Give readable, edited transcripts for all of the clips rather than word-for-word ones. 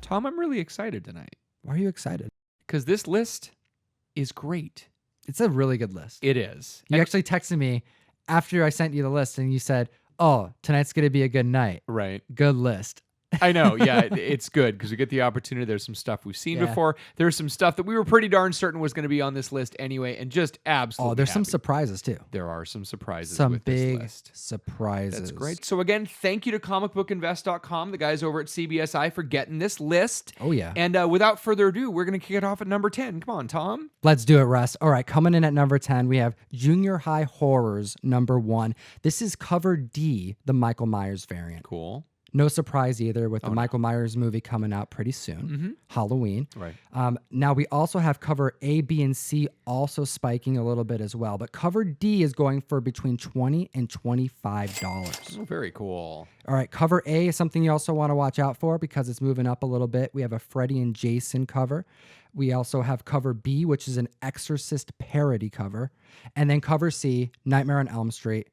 Tom, I'm really excited tonight. Why are you excited? Because this list is great. It's a really good list. It is. You actually texted me after I sent you the list and you said, oh, tonight's going to be a good night. Right. Good list. I know. Yeah, it's good because we get the opportunity. There's some stuff we've seen before. There's some stuff that we were pretty darn certain was going to be on this list anyway, and just absolutely. Oh, there's some happy. surprises too. There are some surprises. Some with big this list. surprises. That's great. So again, thank you to comicbookinvest.com, the guys over at CBSI, for getting this list. Oh yeah. And without further ado, we're going to kick it off at number 10. Come on, Tom. Let's do it, Russ. All right, coming in at number 10, we have Junior High Horrors number 1. This is cover D, the Michael Myers variant. Cool. No surprise either with the Michael Myers movie coming out pretty soon, Halloween. Right. Now we also have cover A, B, and C also spiking a little bit as well. But cover D is going for between $20 and $25. Oh, very cool. All right, cover A is something you also want to watch out for because it's moving up a little bit. We have a Freddy and Jason cover. We also have cover B, which is an Exorcist parody cover. And then cover C, Nightmare on Elm Street.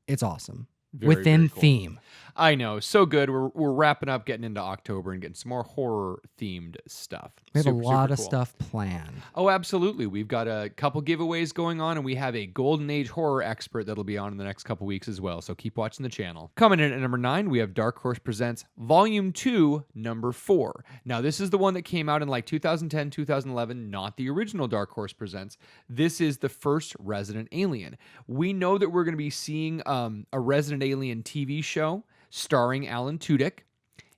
It's awesome. Within cool. theme. I know. So good. We're wrapping up, getting into October and getting some more horror-themed stuff. We have a lot of cool. stuff planned. Oh, absolutely. We've got a couple giveaways going on, and we have a Golden Age horror expert that'll be on in the next couple weeks as well, so keep watching the channel. Coming in at number 9, we have Dark Horse Presents Volume 2, number 4. Now, this is the one that came out in like 2010, 2011, not the original Dark Horse Presents. This is the first Resident Alien. We know that we're going to be seeing a Resident Alien TV show starring Alan Tudyk.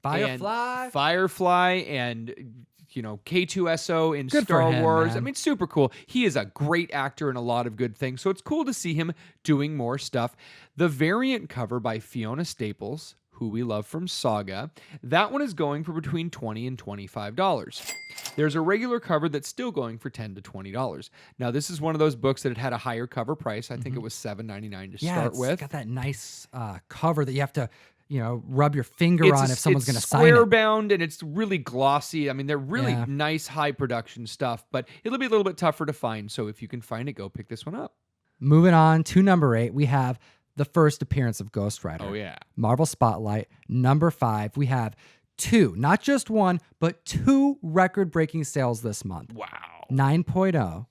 Firefly and K2SO in Good Star for him, Wars. man. I mean, super cool. He is a great actor in a lot of good things, so it's cool to see him doing more stuff. The variant cover by Fiona Staples, who we love from Saga, that one is going for between $20 and $25. There's a regular cover that's still going for $10 to $20. Now, this is one of those books that had a higher cover price. I think it was $7.99 to start with. It's got that nice cover that you have to, rub your finger on if someone's going to sign it. It's square bound and it's really glossy. I mean, they're really nice, high production stuff, but it'll be a little bit tougher to find. So if you can find it, go pick this one up. Moving on to number 8, we have the first appearance of Ghost Rider. Oh, yeah. Marvel Spotlight. Number 5, we have 2, not just 1, but 2 record-breaking sales this month. Wow. 9.0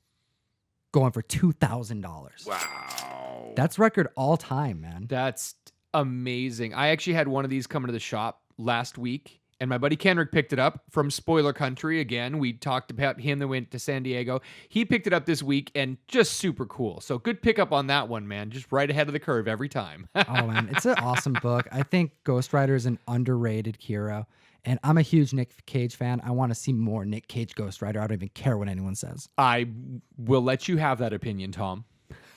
going for $2,000. Wow. That's record all time, man. That's amazing. I actually had one of these come to the shop last week, and my buddy Kendrick picked it up from Spoiler Country. Again, we talked about him that went to San Diego. He picked it up this week, and just super cool. So good pickup on that one, man. Just right ahead of the curve every time. Oh, man. It's an awesome book. I think Ghost Rider is an underrated hero, and I'm a huge Nick Cage fan. I want to see more Nick Cage Ghost Rider. I don't even care what anyone says. I will let you have that opinion, Tom.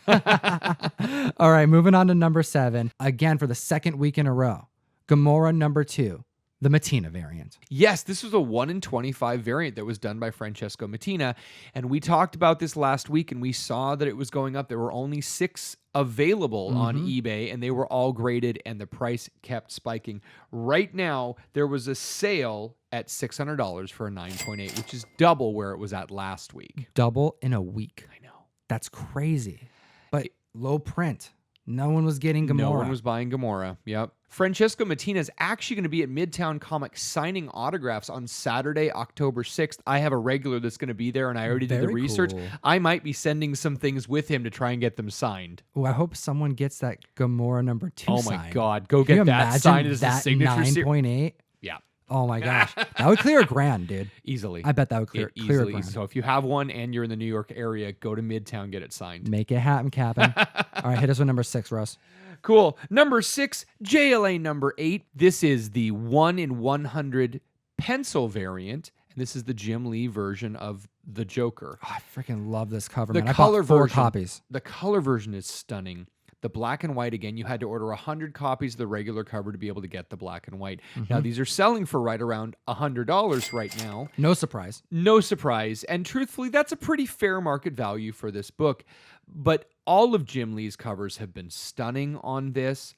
All right, moving on to number 7. Again, for the second week in a row, Gamora number 2, the Mattina variant. Yes, this was a 1 in 25 variant that was done by Francesco Mattina, and we talked about this last week, and we saw that it was going up. There were only 6 available on eBay, and they were all graded, and the price kept spiking. Right now, there was a sale at $600 for a 9.8, which is double where it was at last week. Double in a week. I know. That's crazy. But low print. No one was getting Gamora. No one was buying Gamora. Yep. Francesco Mattina is actually going to be at Midtown Comics signing autographs on Saturday, October 6th. I have a regular that's going to be there, and I already did the research. Cool. I might be sending some things with him to try and get them signed. Oh, I hope someone gets that Gamora number 2 Oh, signed. my God. Go Can get you that imagine signed as a that signature. 9.8? Yeah. Oh, my gosh. That would clear $1,000, dude. Easily. I bet that would clear easily. $1,000. So if you have one and you're in the New York area, go to Midtown, get it signed. Make it happen, Captain. All right, hit us with number 6, Russ. Cool. Number 6, JLA number 8. This is the 1 in 100 pencil variant. And this is the Jim Lee version of the Joker. Oh, I freaking love this cover, The man. color I bought 4 version, copies. The color version is stunning. The black and white, again, you had to order 100 copies of the regular cover to be able to get the black and white. Now, these are selling for right around $100 right now. No surprise. No surprise. And truthfully, that's a pretty fair market value for this book. But all of Jim Lee's covers have been stunning on this.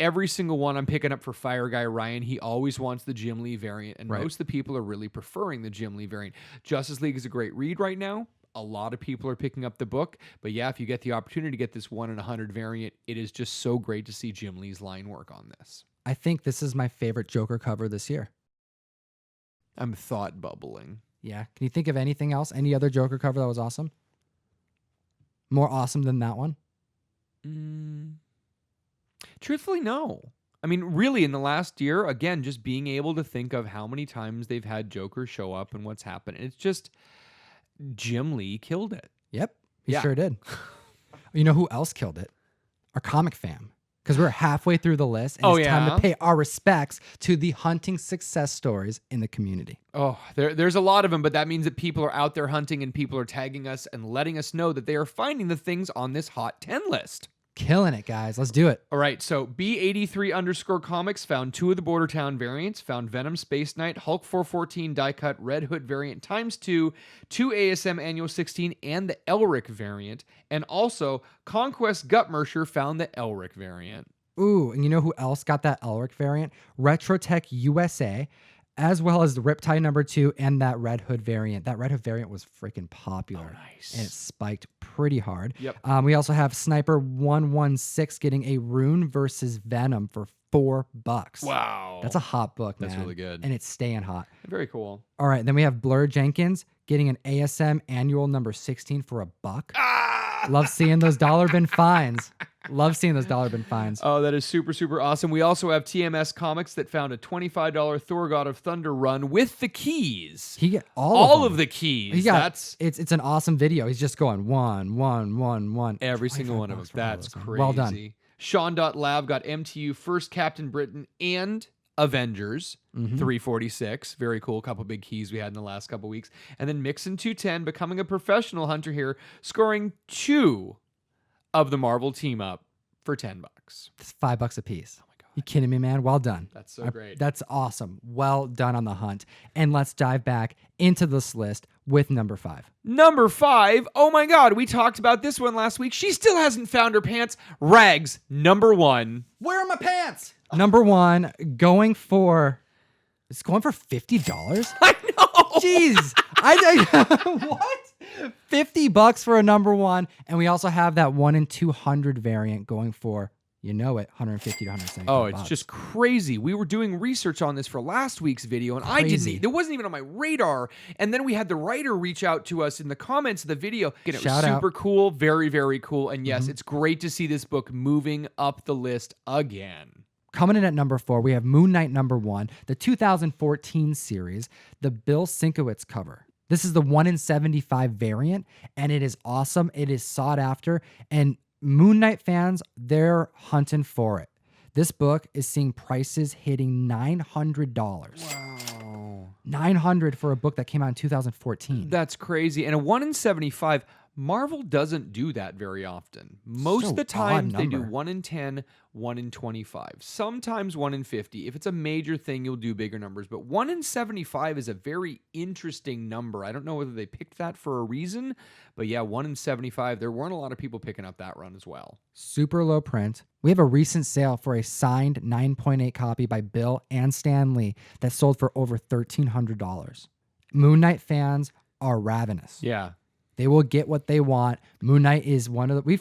Every single one I'm picking up for Fire Guy Ryan, he always wants the Jim Lee variant, and most of the people are really preferring the Jim Lee variant. Justice League is a great read right now. A lot of people are picking up the book. But yeah, if you get the opportunity to get this 1 in 100 variant, it is just so great to see Jim Lee's line work on this. I think this is my favorite Joker cover this year. I'm thought bubbling. Yeah. Can you think of anything else? Any other Joker cover that was awesome? More awesome than that one? Truthfully, no. I mean, really, in the last year, again, just being able to think of how many times they've had Joker show up and what's happened. It's just Jim Lee killed it. Yep. He Yeah. sure did. You know who else killed it? Our comic fam. Because we're halfway through the list, and it's time to pay our respects to the hunting success stories in the community. Oh, there's a lot of them, but that means that people are out there hunting and people are tagging us and letting us know that they are finding the things on this Hot 10 list. Killing it, guys. Let's do it. All right, so B83_comics found 2 of the Border Town variants, found Venom Space Knight, Hulk 414 die cut, Red Hood variant ×2, 2 ASM Annual 16, and the Elric variant, and also Conquest Gutmersher found the Elric variant. Ooh, and you know who else got that Elric variant? Retrotech USA, as well as the Riptide #2 and that Red Hood variant. That Red Hood variant was freaking popular. Oh, nice. And it spiked pretty hard. Yep. We also have Sniper 116 getting a Rune versus Venom for $4. Wow. That's a hot book, man. That's really good. And it's staying hot. Very cool. All right, then we have Blur Jenkins getting an ASM Annual #16 for $1. Love seeing those dollar bin finds. Love seeing those dollar bin finds. Oh, that is super, super awesome. We also have TMS Comics that found a $25 Thor God of Thunder run with the keys. He get all all of the keys. He got, That's it's an awesome video. He's just going 1, 1, 1, 1. every single one of them. $25 for all That's those. crazy. Well done. Sean.Lab got MTU First Captain Britain and Avengers 346. Very cool. Couple big keys we had in the last couple weeks. And then Mixon 210 becoming a professional hunter here, scoring 2 of the Marvel team up for $10. It's $5 a piece. Oh my God. You kidding me, man? Well done. That's so great. That's awesome. Well done on the hunt. And let's dive back into this list with number 5. Number 5. Oh my God. We talked about this one last week. She still hasn't found her pants. Rags, number 1. Where are my pants? Number 1, going for $50. I know. Jeez. What? $50 for a number 1. And we also have that 1 in 200 variant going for, you know it, 150 to 175. Oh, it's just crazy. We were doing research on this for last week's video, and Crazy. it wasn't even on my radar. And then we had the writer reach out to us in the comments of the video. And it Shout was out. super cool, very, very cool. And yes, it's great to see this book moving up the list again. Coming in at number 4, we have Moon Knight #1, the 2014 series, the Bill Sienkiewicz cover. This is the 1 in 75 variant, and it is awesome. It is sought after, and Moon Knight fans, they're hunting for it. This book is seeing prices hitting $900. Wow. $900 for a book that came out in 2014. That's crazy. And a 1 in 75, Marvel doesn't do that very often. Most of the time, they do 1 in 10, 1 in 25, sometimes 1 in 50. If it's a major thing, you'll do bigger numbers. But 1 in 75 is a very interesting number. I don't know whether they picked that for a reason, but yeah, 1 in 75, there weren't a lot of people picking up that run as well. Super low print. We have a recent sale for a signed 9.8 copy by Bill and Stan Lee that sold for over $1,300. Moon Knight fans are ravenous. Yeah. They will get what they want. Moon Knight is one of the... We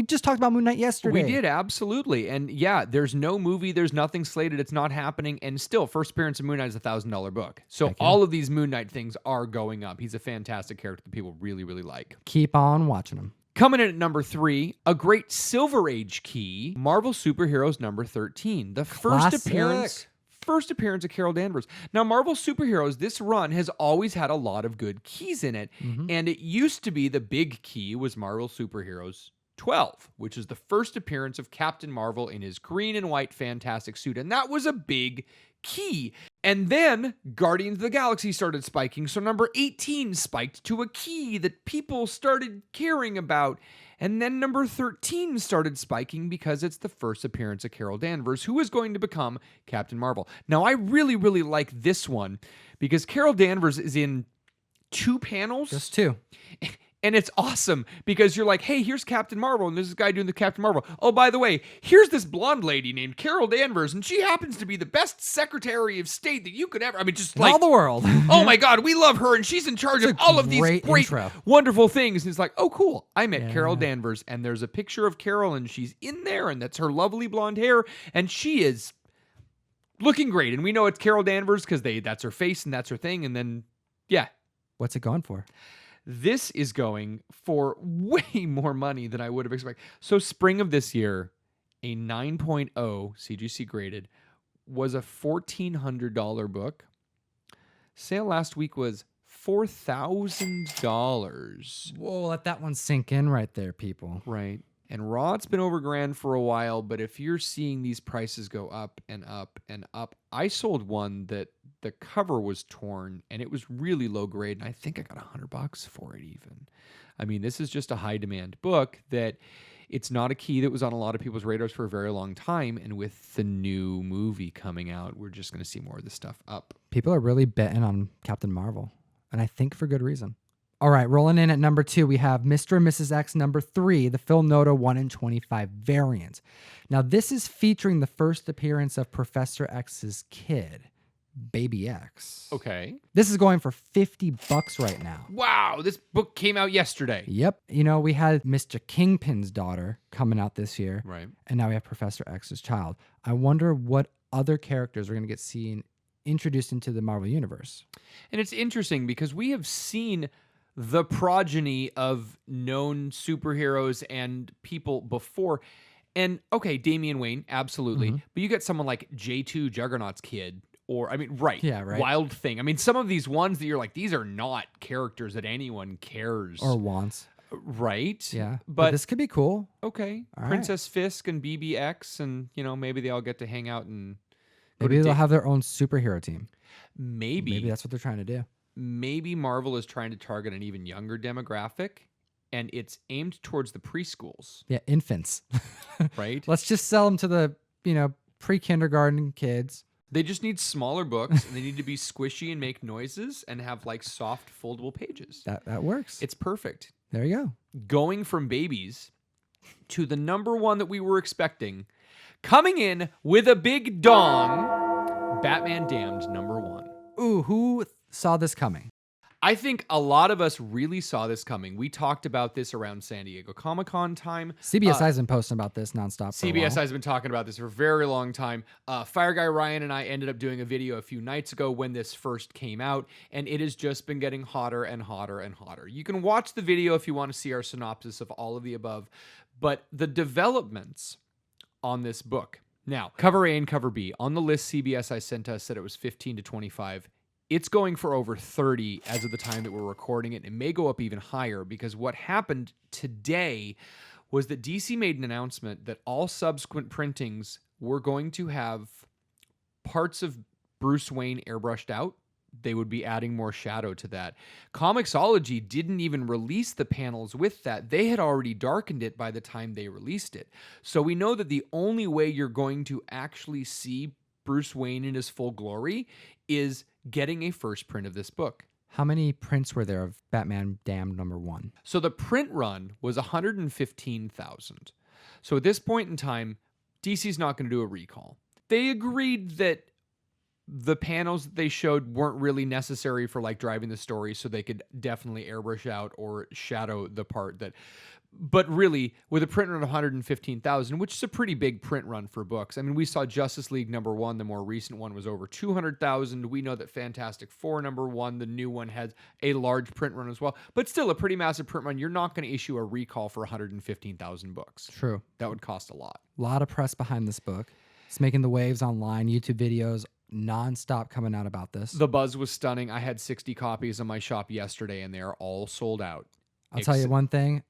just talked about Moon Knight yesterday. We did, absolutely. And yeah, there's no movie, there's nothing slated, it's not happening. And still, first appearance of Moon Knight is a $1,000 book. So all of these Moon Knight things are going up. He's a fantastic character that people really, really like. Keep on watching him. Coming in at number 3, a great Silver Age key, Marvel Superheroes number 13. The first appearance of Carol Danvers. Now, Marvel Superheroes, this run has always had a lot of good keys in it. And it used to be the big key was Marvel Superheroes 12, which is the first appearance of Captain Marvel in his green and white fantastic suit. And that was a big key. And then Guardians of the Galaxy started spiking. So number 18 spiked to a key that people started caring about. And then number 13 started spiking because it's the first appearance of Carol Danvers, who is going to become Captain Marvel. Now, I really, really like this one because Carol Danvers is in 2 panels. Just 2. And it's awesome because you're like, hey, here's Captain Marvel, and there's this guy doing the Captain Marvel. Oh, by the way, here's this blonde lady named Carol Danvers, and she happens to be the best Secretary of State that you could ever... I mean, just like... all the world. Oh my God, we love her, and she's in charge of all of these great, intro. wonderful things. And it's like, oh, cool. I met Carol Danvers, and there's a picture of Carol, and she's in there, and that's her lovely blonde hair, and she is looking great. And we know it's Carol Danvers because that's her face and that's her thing. And then, yeah. What's it going for? This is going for way more money than I would have expected. So spring of this year, a 9.0 CGC graded was a $1,400 book. Sale last week was $4,000. Whoa, let that one sink in right there, people. Right. And Raw's been over grand for a while, but if you're seeing these prices go up and up and up, I sold one that the cover was torn and it was really low grade, and I think I got $100 for it even. I mean, this is just a high demand book that it's not a key that was on a lot of people's radars for a very long time, and with the new movie coming out, we're just going to see more of this stuff up. People are really betting on Captain Marvel, and I think for good reason. All right, rolling in at number 2, we have Mr. and Mrs. X number 3, the Phil Noto 1 in 25 variant. Now, this is featuring the first appearance of Professor X's kid, Baby X. Okay. This is going for $50 right now. Wow, this book came out yesterday. Yep. You know, we had Mr. Kingpin's daughter coming out this year. Right. And now we have Professor X's child. I wonder what other characters we're going to get seen introduced into the Marvel Universe. And it's interesting because we have seen the progeny of known superheroes and people before. And okay, Damian Wayne, absolutely. But you get someone like J2 Juggernaut's kid, or I mean, right. Yeah, right. Wild Thing. I mean, some of these ones that you're like, these are not characters that anyone cares. Or wants. Right. Yeah. But this could be cool. Okay. All Princess Fisk and BBX, and maybe they all get to hang out and maybe they'll have their own superhero team. Maybe that's what they're trying to do. Maybe Marvel is trying to target an even younger demographic, and it's aimed towards the preschools. Yeah, infants. Right? Let's just sell them to the, pre-kindergarten kids. They just need smaller books, and they need to be squishy and make noises and have like soft foldable pages. That works. It's perfect. There you go. Going from babies to the number one that we were expecting, coming in with a big dong, Batman Damned number 1. Ooh, who saw this coming? I think a lot of us really saw this coming. We talked about this around San Diego Comic-Con time. CBSI has been posting about this nonstop for a while. CBSI has been talking about this for a very long time. Fire Guy Ryan and I ended up doing a video a few nights ago when this first came out, and it has just been getting hotter and hotter and hotter. You can watch the video if you want to see our synopsis of all of the above, but the developments on this book. Now, cover A and cover B. On the list CBSI sent us said it was 15 to 25. It's going for over 30 as of the time that we're recording it. It may go up even higher because what happened today was that DC made an announcement that all subsequent printings were going to have parts of Bruce Wayne airbrushed out. They would be adding more shadow to that. Comixology didn't even release the panels with that. They had already darkened it by the time they released it. So we know that the only way you're going to actually see Bruce Wayne in his full glory is getting a first print of this book. How many prints were there of Batman Damned number 1? So the print run was 115,000. So at this point in time, DC's not going to do a recall. They agreed that the panels that they showed weren't really necessary for like driving the story, so they could definitely airbrush out or shadow the part that. But really, with a print run of 115,000, which is a pretty big print run for books. I mean, we saw Justice League number 1, the more recent one was over 200,000. We know that Fantastic Four number 1, the new one, has a large print run as well. But still, a pretty massive print run. You're not going to issue a recall for 115,000 books. True. That would cost a lot. A lot of press behind this book. It's making the waves online, YouTube videos, nonstop coming out about this. The buzz was stunning. I had 60 copies in my shop yesterday, and they are all sold out. I'll tell you one thing.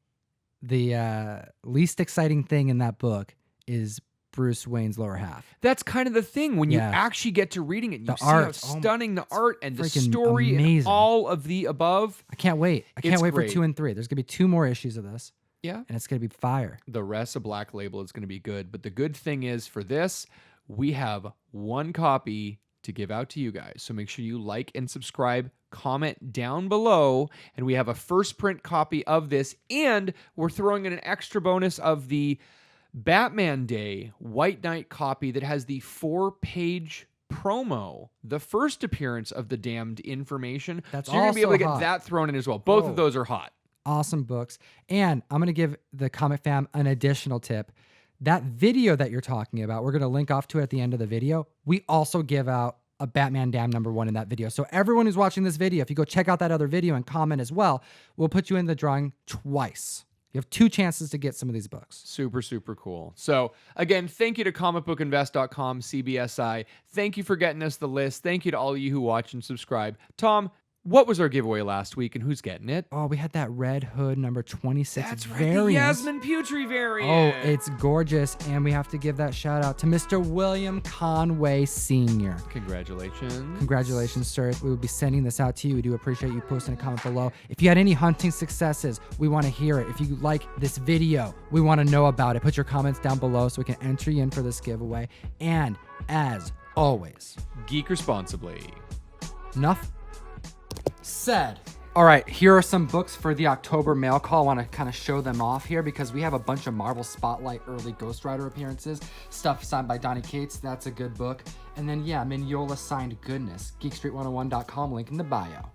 The least exciting thing in that book is Bruce Wayne's lower half. That's kind of the thing. When you actually get to reading it, and you see art, how stunning the art and the freaking story amazing. and all of the above. I can't wait. I can't wait great. for 2 and 3. There's going to be 2 more issues of this. Yeah. And it's going to be fire. The rest of Black Label is going to be good. But the good thing is for this, we have 1 copy to give out to you guys. So make sure you like and subscribe, comment down below, and we have a first print copy of this, and we're throwing in an extra bonus of the Batman Day White Knight copy that has the 4-page promo, the first appearance of the Damned information. That's so you're going to be able to also get that thrown in as well. Both of those are hot. Awesome books. And I'm going to give the Comic Fam an additional tip. That video that you're talking about, we're going to link off to it at the end of the video. We also give out a Batman Damn #1 in that video. So everyone who's watching this video, if you go check out that other video and comment as well, we'll put you in the drawing twice. You have 2 chances to get some of these books. Super, super cool. So again, thank you to comicbookinvest.com, CBSI. Thank you for getting us the list. Thank you to all of you who watch and subscribe. Tom, what was our giveaway last week and who's getting it? Oh, we had that Red Hood number 26 That's right, variant. the Yasmin Putri variant. Oh, it's gorgeous. And we have to give that shout out to Mr. William Conway Sr. Congratulations. Congratulations, sir. We will be sending this out to you. We do appreciate you posting a comment below. If you had any hunting successes, we want to hear it. If you like this video, we want to know about it. Put your comments down below so we can enter you in for this giveaway. And as always, geek responsibly. Enough said. All right, here are some books for the October mail call. I want to kind of show them off here because we have a bunch of Marvel Spotlight early Ghost Rider appearances. Stuff signed by Donny Cates. That's a good book. And then, yeah, Mignola signed goodness. GeekStreet101.com, link in the bio.